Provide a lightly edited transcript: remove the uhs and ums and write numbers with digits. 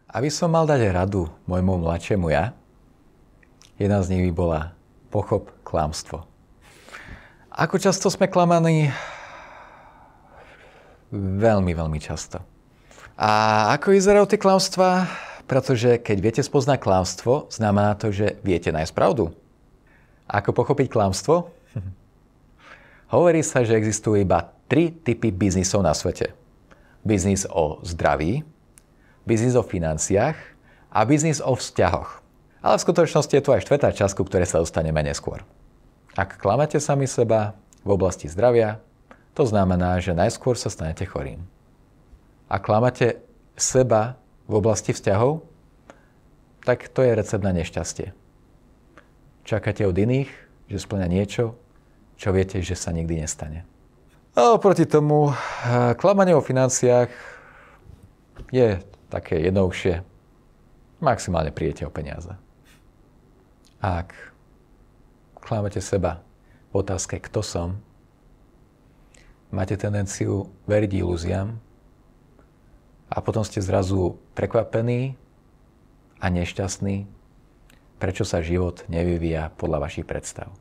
Aby som mal dať radu môjmu mladšiemu ja, jedna z nich by bola pochop klamstvo. Ako často sme klamaní? Veľmi, veľmi často. A ako vyzerajú tie klamstvá? Pretože keď viete spoznať klamstvo, znamená to, že viete nájsť pravdu. Ako pochopiť klamstvo? Hovorí sa, že existujú iba 3 typy biznisov na svete. Biznis o zdraví, biznis o financiách a biznis o vzťahoch. Ale v skutočnosti je tu aj štvrtá časť, ku ktorej sa dostaneme neskôr. Ak klamete sami seba v oblasti zdravia, to znamená, že najskôr sa stanete chorým. Ak klamete seba v oblasti vzťahov, tak to je recept na nešťastie. Čakáte od iných, že splňa niečo, čo viete, že sa nikdy nestane. A oproti tomu, klamanie o financiách je také jednoduchšie. Maximálne prídete o peniaze. Ak klamete seba v otázke, kto som, máte tendenciu veriť ilúziám a potom ste zrazu prekvapení a nešťastní, prečo sa život nevyvíja podľa vašich predstav.